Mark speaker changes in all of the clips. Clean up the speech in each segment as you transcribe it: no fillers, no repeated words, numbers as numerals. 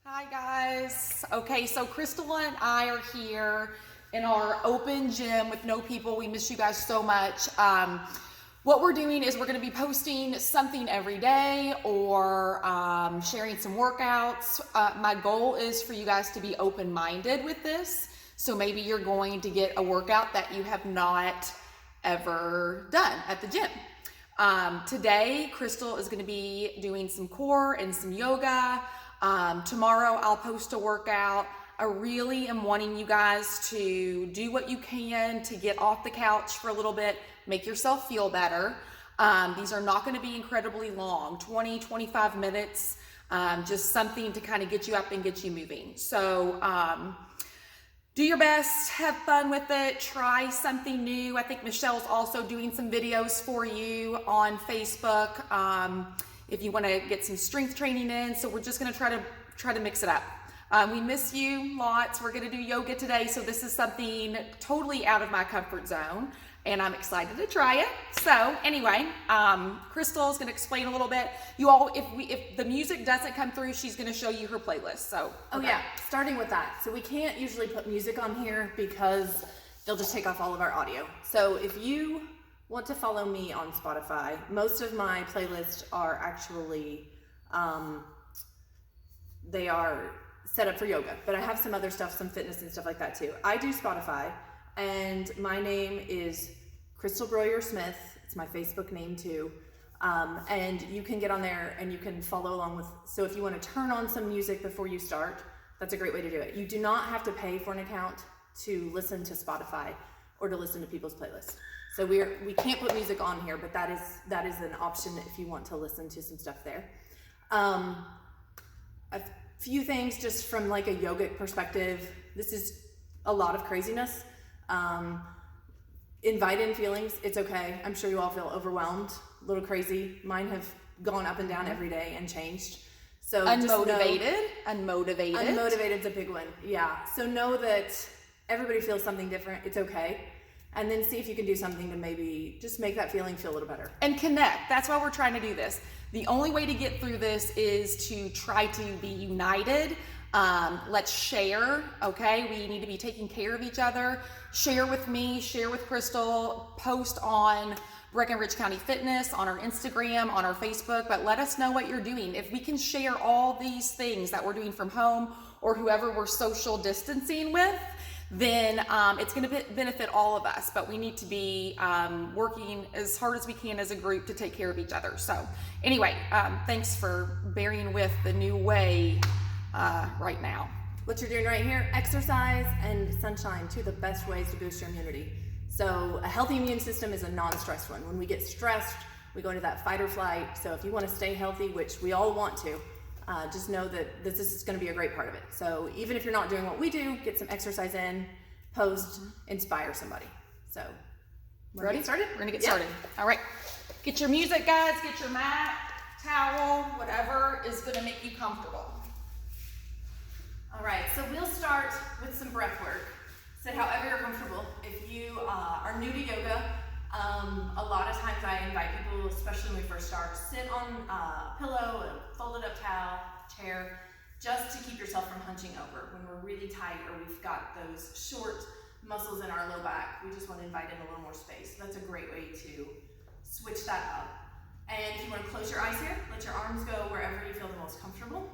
Speaker 1: Hi guys. Okay, so Crystal and I are here in our open gym with no people. We miss you guys so much. What we're doing is we're going to be posting something every day or sharing some workouts. My goal is for you guys to be open-minded with this. So maybe you're going to get a workout that you have not ever done at the gym. Today, Crystal is going to be doing some core and some yoga. Tomorrow I'll post a workout. I really am wanting you guys to do what you can to get off the couch for a little bit, make yourself feel better. These are not going to be incredibly long, 20, 25 minutes, just something to kind of get you up and get you moving. So do your best, have fun with it, try something new. I think Michelle's also doing some videos for you on Facebook. If you want to get some strength training in. So we're just going to try to mix it up. We miss you lots. We're going to do yoga today. So this is something totally out of my comfort zone and I'm excited to try it. So anyway, Crystal is going to explain a little bit. You all, if the music doesn't come through, she's going to show you her playlist. So,
Speaker 2: Oh yeah, starting with that. So we can't usually put music on here because they'll just take off all of our audio. So if you want to follow me on Spotify, most of my playlists are actually, they are set up for yoga, but I have some other stuff, some fitness and stuff like that too. I do Spotify and my name is Crystal Broyer Smith. It's my Facebook name too. And you can get on there and you can follow along with, so if you want to turn on some music before you start, that's a great way to do it. You do not have to pay for an account to listen to Spotify or to listen to people's playlists. So we can't put music on here, but that is an option if you want to listen to some stuff there. A few things just from like a yogic perspective. This is a lot of craziness. Invite in feelings. It's okay. I'm sure you all feel overwhelmed, a little crazy. Mine have gone up and down every day and changed. So
Speaker 1: unmotivated.
Speaker 2: Unmotivated is a big one. Yeah. So know that everybody feels something different. It's okay. And then see if you can do something to maybe just make that feeling feel a little better.
Speaker 1: And connect. That's why we're trying to do this. The only way to get through this is to try to be united. Let's share, okay? We need to be taking care of each other. Share with me, share with Crystal, post on Breckenridge County Fitness, on our Instagram, on our Facebook, but let us know what you're doing. If we can share all these things that we're doing from home or whoever we're social distancing with, then it's going to benefit all of us, but we need to be working as hard as we can as a group to take care of each other. So anyway, thanks for bearing with the new way right now.
Speaker 2: What you're doing right here, exercise and sunshine, two of the best ways to boost your immunity. So a healthy immune system is a non-stressed one. When we get stressed, we go into that fight or flight. So if you want to stay healthy, which we all want to, just know that this is going to be a great part of it. So even if you're not doing what we do, get some exercise in, post, inspire somebody. So
Speaker 1: ready? We're gonna get started. All right, get your music, guys. Get your mat, towel, whatever is going to make you comfortable.
Speaker 2: All right, so we'll start with some breath work. Sit however you're comfortable. If you are new to yoga, a lot of times I invite people, especially when we first start, sit on a pillow, a folded up towel, chair, just to keep yourself from hunching over. When we're really tight or we've got those short muscles in our low back, we just want to invite in a little more space. So that's a great way to switch that up. And if you want to close your eyes here, let your arms go wherever you feel the most comfortable.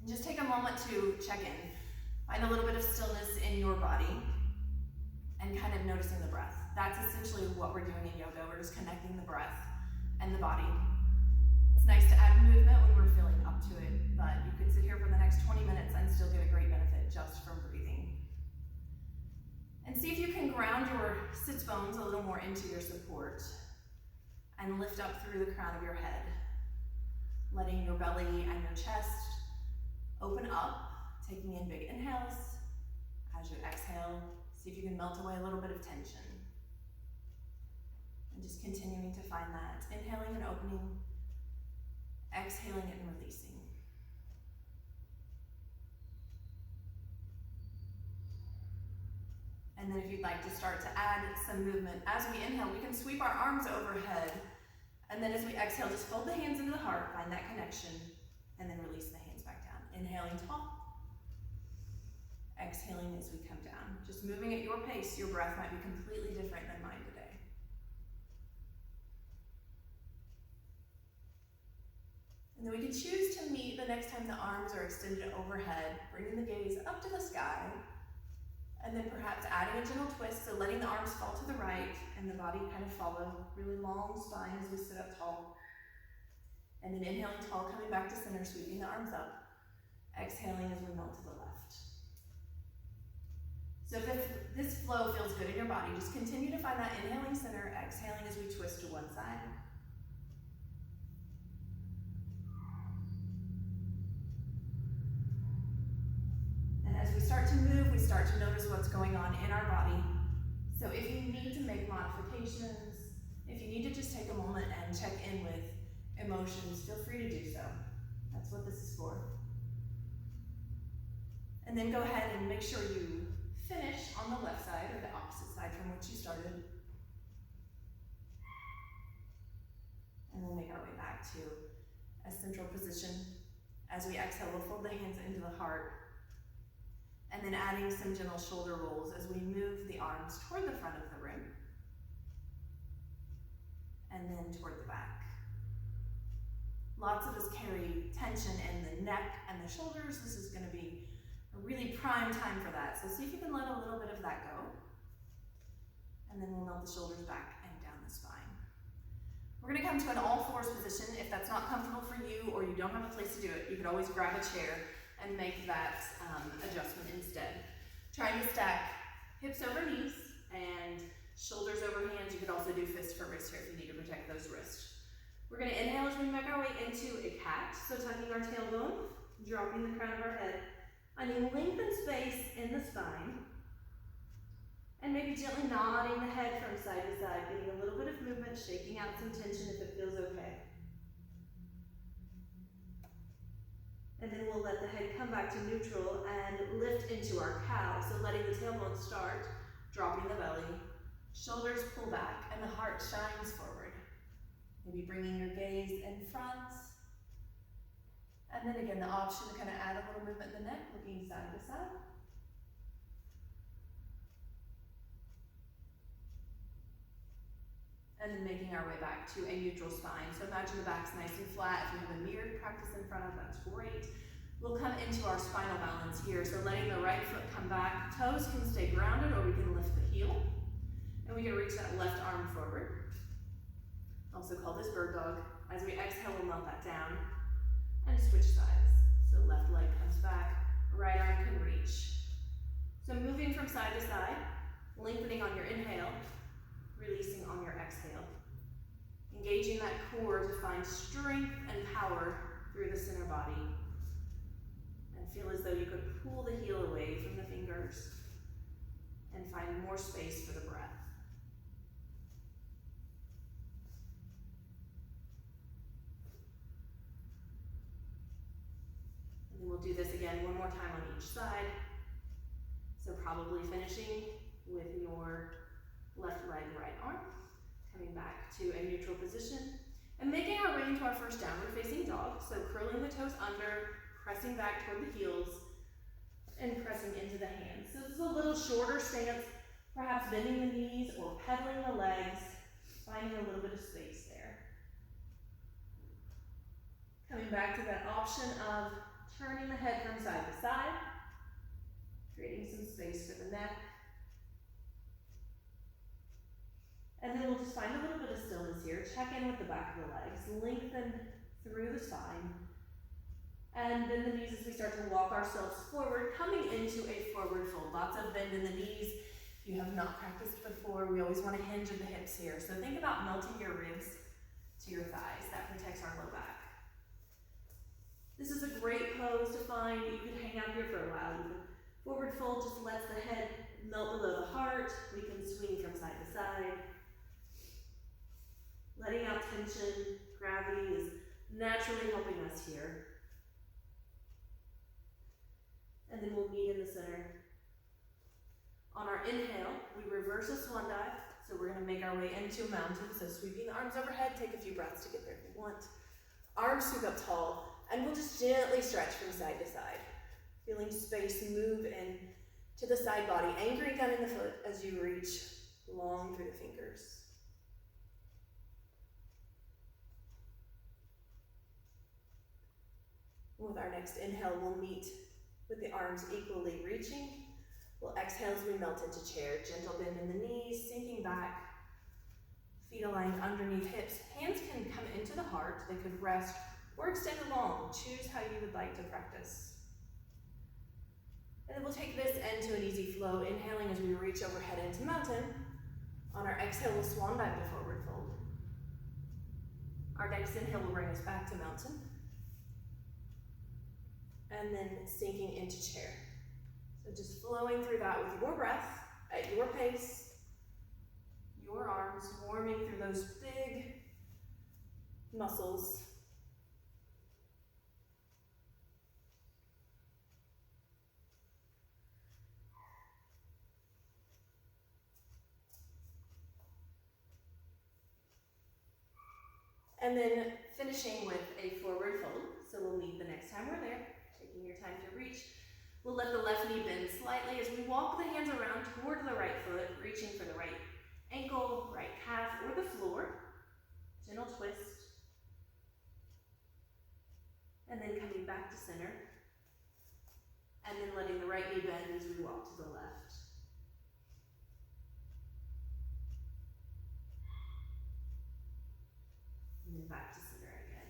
Speaker 2: And just take a moment to check in. Find a little bit of stillness in your body and kind of noticing the breath. That's essentially what we're doing in yoga. We're just connecting the breath and the body. It's nice to add movement when we're feeling up to it, but you could sit here for the next 20 minutes and still get a great benefit just from breathing. And see if you can ground your sits bones a little more into your support and lift up through the crown of your head, letting your belly and your chest open up, taking in big inhales. As you exhale, see if you can melt away a little bit of tension. And just continuing to find that. Inhaling and opening, exhaling and releasing. And then if you'd like to start to add some movement, as we inhale, we can sweep our arms overhead. And then as we exhale, just fold the hands into the heart, find that connection, and then release the hands back down. Inhaling tall. Exhaling as we come down. Just moving at your pace. Your breath might be completely different than mine today. And then we can choose to meet the next time the arms are extended overhead, bringing the gaze up to the sky, and then perhaps adding a gentle twist, so letting the arms fall to the right and the body kind of follow. Really long spine as we sit up tall. And then inhaling tall, coming back to center, sweeping the arms up. Exhaling as we melt to the left. So if this flow feels good in your body, just continue to find that inhaling center, exhaling as we twist to one side. And as we start to move, we start to notice what's going on in our body. So if you need to make modifications, if you need to just take a moment and check in with emotions, feel free to do so. That's what this is for. And then go ahead and make sure you finish on the left side or the opposite side from which you started. And we'll make our way back to a central position. As we exhale, we'll fold the hands into the heart. And then adding some gentle shoulder rolls as we move the arms toward the front of the room. And then toward the back. Lots of us carry tension in the neck and the shoulders. This is going to be a really prime time for that. So see if you can let a little bit of that go. And then we'll melt the shoulders back and down the spine. We're going to come to an all fours position. If that's not comfortable for you or you don't have a place to do it, you could always grab a chair and make that adjustment instead. Trying to stack hips over knees and shoulders over hands. You could also do fist for wrist here if you need to protect those wrists. We're going to inhale as we make our way into a cat. So tucking our tailbone, dropping the crown of our head, finding lengthen space in the spine, and maybe gently nodding the head from side to side, getting a little bit of movement, shaking out some tension if it feels okay. And then we'll let the head come back to neutral and lift into our cow. So letting the tailbone start, dropping the belly, shoulders pull back, and the heart shines forward. Maybe bringing your gaze in front. And then again, the option to kind of add a little movement in the neck, looking side to side. And then making our way back to a neutral spine. So imagine the back's nice and flat. If you have a mirrored practice in front of, that's great. We'll come into our spinal balance here. So letting the right foot come back. Toes can stay grounded or we can lift the heel. And we can reach that left arm forward. Also call this bird dog. As we exhale, we'll melt that down. And switch sides. So left leg comes back, right arm can reach. So moving from side to side, lengthening on your inhale, releasing on your exhale. Engaging that core to find strength and power through the center body. And feel as though you could pull the heel away from the fingers and find more space for the breath. And then we'll do this again one more time on each side. So probably finishing with your left leg, right arm, coming back to a neutral position, and making our way into our first downward facing dog. So curling the toes under, pressing back toward the heels, and pressing into the hands. So this is a little shorter stance, perhaps bending the knees or pedaling the legs, finding a little bit of space there. Coming back to that option of turning the head from side to side, creating some space for the neck. And then we'll just find a little bit of stillness here. Check in with the back of the legs. Lengthen through the spine. And bend the knees as we start to walk ourselves forward, coming into a forward fold. Lots of bend in the knees. If you have not practiced before, we always want to hinge at the hips here. So think about melting your ribs to your thighs. That protects our low back. This is a great pose to find. You could hang out here for a while. You can forward fold just lets the head melt below the heart. We can swing from side to side. Letting out tension, gravity is naturally helping us here. And then we'll meet in the center. On our inhale, we reverse a swan dive. So we're gonna make our way into a mountain. So sweeping the arms overhead, take a few breaths to get there if you want. Arms sweep up tall. And we'll just gently stretch from side to side, feeling space move in to the side body, anchoring down in the foot as you reach long through the fingers. With our next inhale, we'll meet with the arms equally reaching. We'll exhale as we melt into chair. Gentle bend in the knees, sinking back. Feet aligned underneath hips. Hands can come into the heart. They could rest or extend along. Choose how you would like to practice. And then we'll take this end to an easy flow, inhaling as we reach overhead into mountain. On our exhale, we'll swan dive to forward fold. Our next inhale will bring us back to mountain. And then sinking into chair. So just flowing through that with your breath, at your pace, your arms warming through those big muscles. And then finishing with a forward fold. So we'll meet the next time we're there, taking your time to reach. We'll let the left knee bend slightly as we walk the hands around toward the right foot, reaching for the right ankle, right calf, or the floor. Gentle twist. And then coming back to center. And then letting the right knee bend as we walk to the left. And then back to center again.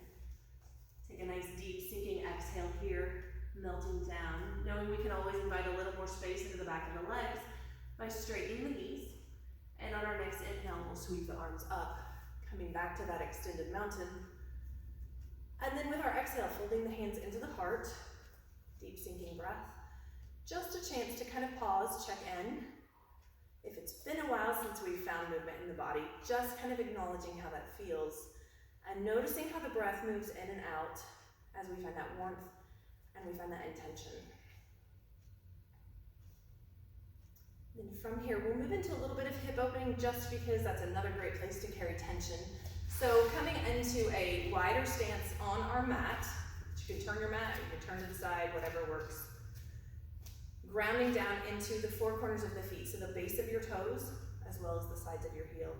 Speaker 2: Take a nice deep sinking exhale here, melting down, knowing we can always invite a little more space into the back of the legs by straightening the knees. And on our next inhale, we'll sweep the arms up, coming back to that extended mountain. And then with our exhale, folding the hands into the heart, deep sinking breath. Just a chance to kind of pause, check in. If it's been a while since we've found movement in the body, just kind of acknowledging how that feels and noticing how the breath moves in and out as we find that warmth and we find that intention. Then from here, we'll move into a little bit of hip opening just because that's another great place to carry tension. So coming into a wider stance on our mat, you can turn your mat, you can turn to the side, whatever works. Grounding down into the four corners of the feet, so the base of your toes, as well as the sides of your heel.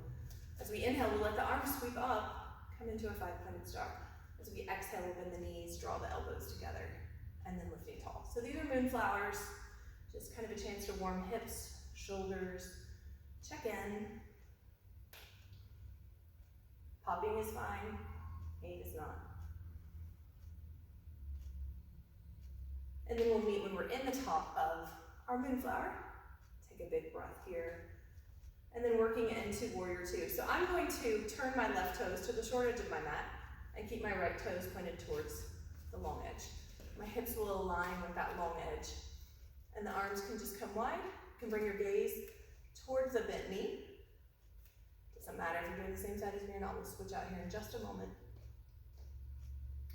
Speaker 2: As we inhale, we'll let the arms sweep up, come into a 5-pointed star. As we exhale, we'll bend the knees, draw the elbows together, and then lifting tall. So these are moonflowers, just kind of a chance to warm hips, shoulders, check in. Popping is fine, 8 is not. And then we'll meet when we're in the top of our moonflower. Take a big breath here. And then working into warrior two. So I'm going to turn my left toes to the short edge of my mat and keep my right toes pointed towards the long edge. My hips will align with that long edge. And the arms can just come wide. You can bring your gaze towards the bent knee. Doesn't matter if you're doing the same side as me or not. We'll switch out here in just a moment.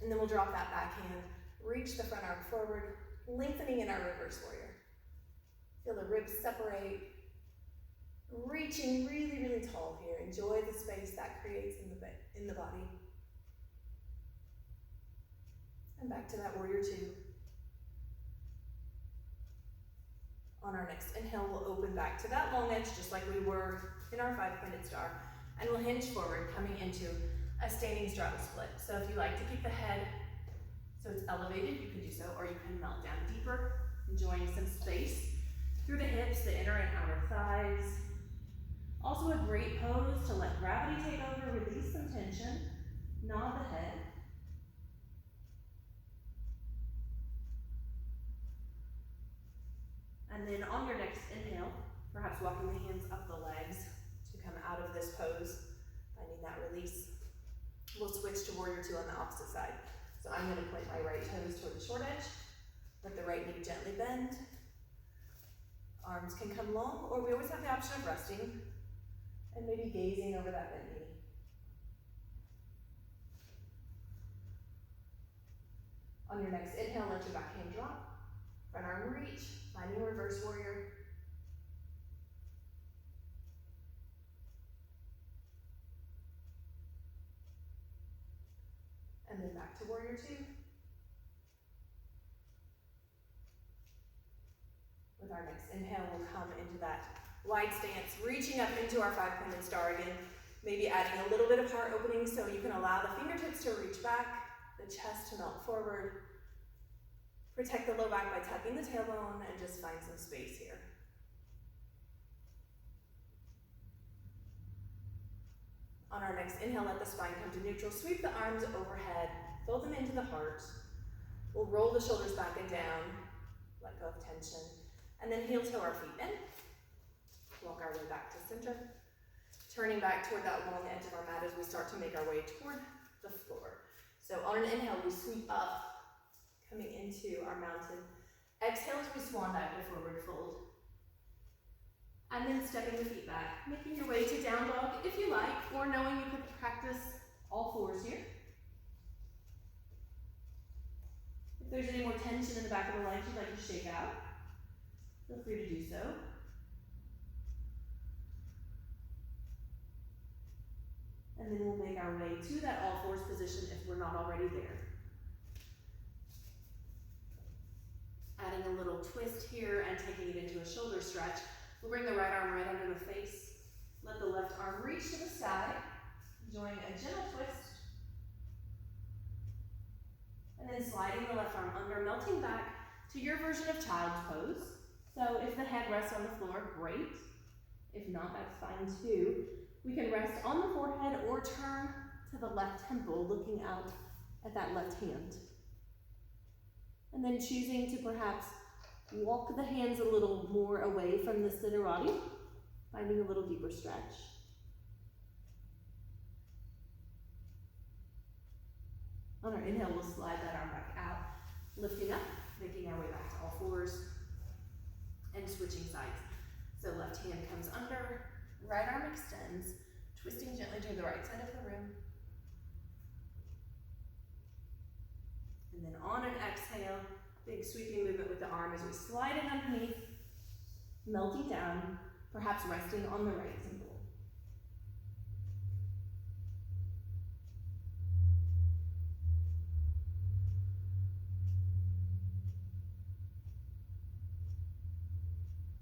Speaker 2: And then we'll drop that back hand. Reach the front arm forward, lengthening in our reverse warrior. Feel the ribs separate. Reaching really, really tall here. Enjoy the space that creates in the body. And back to that warrior two. On our next inhale, we'll open back to that long edge, just like we were in our 5-pointed star. And we'll hinge forward, coming into a standing straddle split. So if you like to keep the head so it's elevated, you can do so, or you can melt down deeper, enjoying some space through the hips, the inner and outer thighs. Also a great pose to let gravity take over, release some tension, nod the head. And then on your next inhale, perhaps walking the hands up the legs to come out of this pose, finding that release. We'll switch to warrior two on the opposite side. So I'm going to point my right toes toward the short edge, let the right knee gently bend. Arms can come long, or we always have the option of resting and maybe gazing over that bent knee. On your next inhale, let your back hand drop, front arm reach, finding reverse warrior. And then back to warrior two. With our next inhale, we'll come into that wide stance, reaching up into our 5-pointed star again, maybe adding a little bit of heart opening so you can allow the fingertips to reach back, the chest to melt forward. Protect the low back by tucking the tailbone and just find some space here. On our next inhale, let the spine come to neutral. Sweep the arms overhead, fold them into the heart. We'll roll the shoulders back and down, let go of tension, and then heel toe our feet in. Walk our way back to center, turning back toward that long edge of our mat as we start to make our way toward the floor. So on an inhale, we sweep up, coming into our mountain. Exhale as we swan dive to forward fold. And then stepping the feet back, making your way to down dog if you like, or knowing you could practice all fours here. If there's any more tension in the back of the legs you'd like to shake out, feel free to do so. And then we'll make our way to that all fours position if we're not already there. Adding a little twist here and taking it into a shoulder stretch. We'll bring the right arm right under the face. Let the left arm reach to the sky, enjoying a gentle twist. And then sliding the left arm under, melting back to your version of child's pose. So if the head rests on the floor, great. If not, that's fine too. We can rest on the forehead or turn to the left temple, looking out at that left hand. And then choosing to perhaps walk the hands a little more away from the siddharati, finding a little deeper stretch. On our inhale, we'll slide that arm back out, lifting up, making our way back to all fours, and switching sides. So left hand comes under, right arm extends, twisting gently to the right side of the room. And then on an exhale, big sweeping movement with the arm as we slide it underneath, melting down, perhaps resting on the right temple.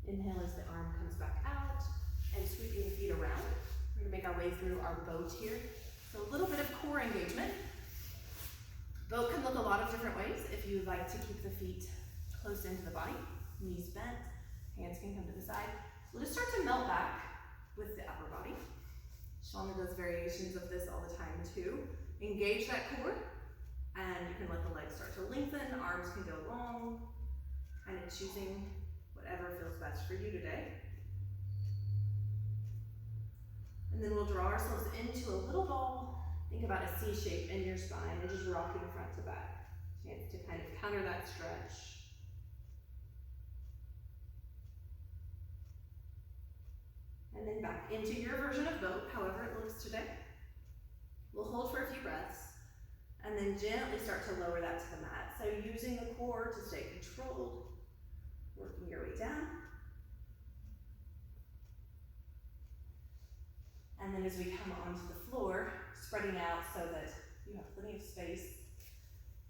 Speaker 2: Inhale as the arm comes back out and sweeping the feet around. We're gonna make our way through our boat here. So a little bit of core engagement. Boat can look a lot of different ways. If you like to keep the feet close into the body, knees bent, hands can come to the side. We'll just start to melt back with the upper body. Shauna does variations of this all the time too. Engage that core, and you can let the legs start to lengthen, arms can go long, kind of choosing whatever feels best for you today. And then we'll draw ourselves into a little ball. Think about a C shape in your spine and just rocking front to back. Chance to kind of counter that stretch. And then back into your version of boat, however it looks today. We'll hold for a few breaths and then gently start to lower that to the mat. So using the core to stay controlled, working your way down. And then as we come onto the floor, spreading out so that you have plenty of space,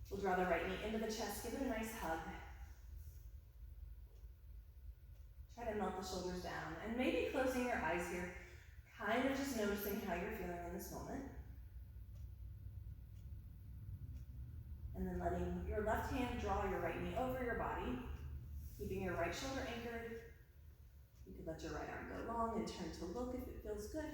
Speaker 2: we'll draw the right knee into the chest, give it a nice hug. Try to melt the shoulders down, and maybe closing your eyes here, kind of just noticing how you're feeling in this moment. And then letting your left hand draw your right knee over your body, keeping your right shoulder anchored. You could let your right arm go long and turn to look if it feels good.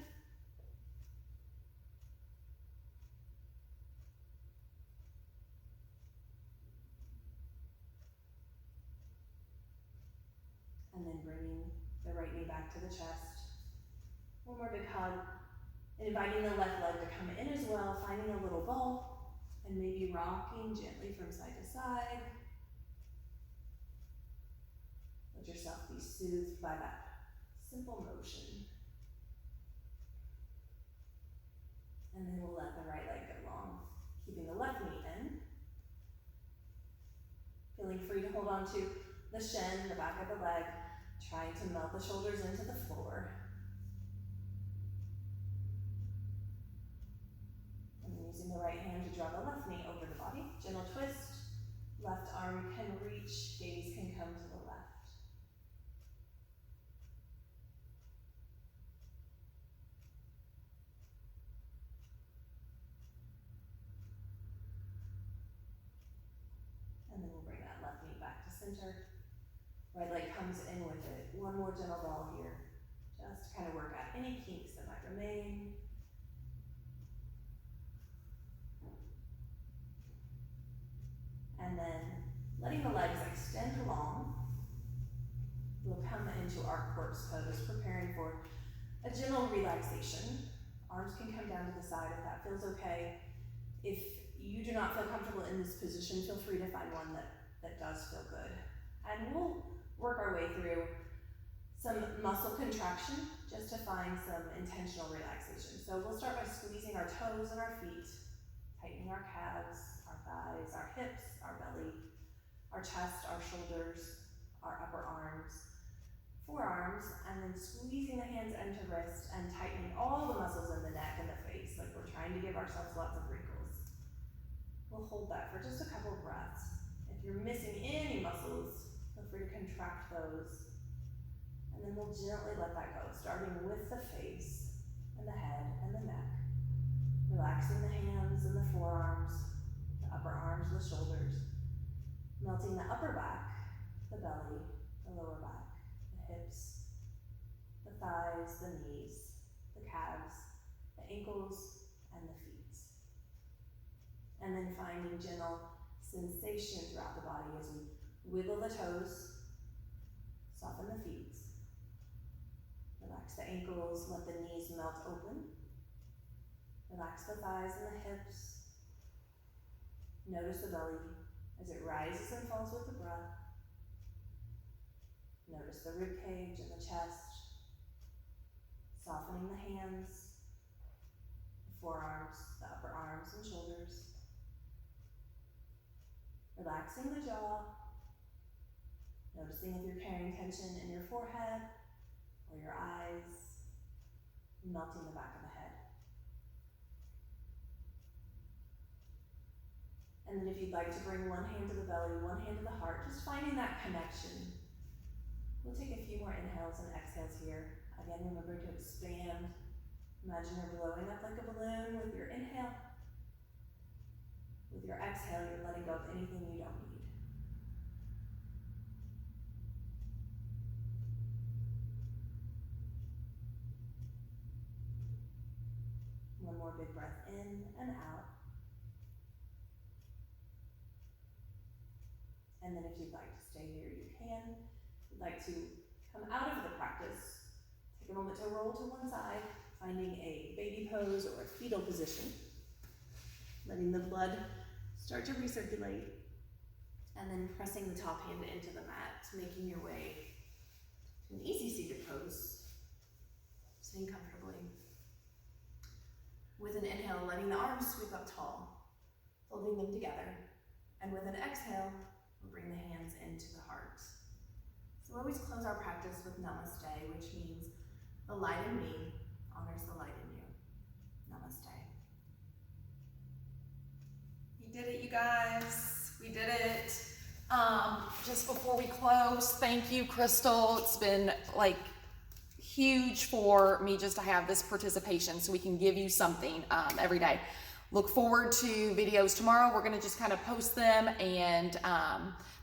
Speaker 2: And then bringing the right knee back to the chest. One more big hug. Inviting the left leg to come in as well, finding a little ball, and maybe rocking gently from side to side. Let yourself be soothed by that simple motion. And then we'll let the right leg go long, keeping the left knee in. Feeling free to hold on to the shin, the back of the leg, trying to melt the shoulders into the floor. And then using the right hand to draw the left knee over the body. Gentle twist. Left arm can reach, gaze can come to the left. center. Right leg comes in with it. One more gentle draw here, just to kind of work out any kinks that might remain. And then letting the legs extend long, we'll come into our corpse pose, preparing for a gentle relaxation. Arms can come down to the side if that feels okay. If you do not feel comfortable in this position, feel free to find one that does feel good. And we'll work our way through some muscle contraction just to find some intentional relaxation. So we'll start by squeezing our toes and our feet, tightening our calves, our thighs, our hips, our belly, our chest, our shoulders, our upper arms, forearms, and then squeezing the hands into wrist and tightening all the muscles in the neck and the face, like we're trying to give ourselves lots of wrinkles. We'll hold that for just a couple of breaths. If you're missing any muscles, feel free to contract those. And then we'll gently let that go, starting with the face and the head and the neck. Relaxing the hands and the forearms, the upper arms, the shoulders. Melting the upper back, the belly, the lower back, the hips, the thighs, the knees, the calves, the ankles, and the feet. And then finding gentle sensation throughout the body as we wiggle the toes, soften the feet, relax the ankles, let the knees melt open, relax the thighs and the hips, notice the belly as it rises and falls with the breath, notice the rib cage and the chest, softening the hands, the forearms, the upper arms and shoulders, relaxing the jaw, noticing if you're carrying tension in your forehead or your eyes, melting the back of the head. And then if you'd like to bring one hand to the belly, one hand to the heart, just finding that connection. We'll take a few more inhales and exhales here. Again, remember to expand. Imagine you're blowing up like a balloon with your inhale. With your exhale, you're letting go of anything you don't need. One more big breath in and out. And then if you'd like to stay here, you can. If you'd like to come out of the practice, take a moment to roll to one side, finding a baby pose or a fetal position, letting the blood start to recirculate, and then pressing the top hand into the mat, making your way to an easy seated pose, sitting comfortably. With an inhale, letting the arms sweep up tall, folding them together, and with an exhale, we'll bring the hands into the heart. So we always close our practice with namaste, which means the light in me honors the light in you. Namaste.
Speaker 1: We did it, you guys. We did it. Just before we close, thank you, Crystal. It's been like huge for me just to have this participation so we can give you something every day. Look forward to videos tomorrow. We're going to just kind of post them, and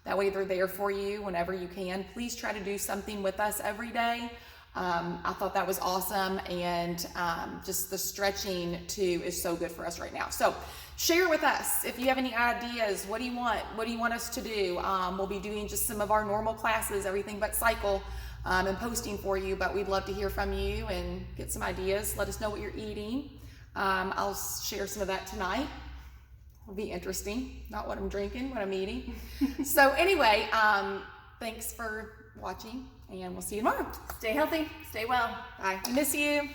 Speaker 1: that way they're there for you whenever you can. Please try to do something with us every day. I thought that was awesome, and just the stretching too is so good for us right now. So share with us if you have any ideas. What do you want? What do you want us to do? We'll be doing just some of our normal classes, everything but cycle, and posting for you, but we'd love to hear from you and get some ideas. Let us know what you're eating. I'll share some of that tonight. It'll be interesting. Not what I'm drinking, what I'm eating. So anyway, thanks for watching, and we'll see you tomorrow.
Speaker 2: Stay healthy, stay well.
Speaker 1: Bye. I miss you.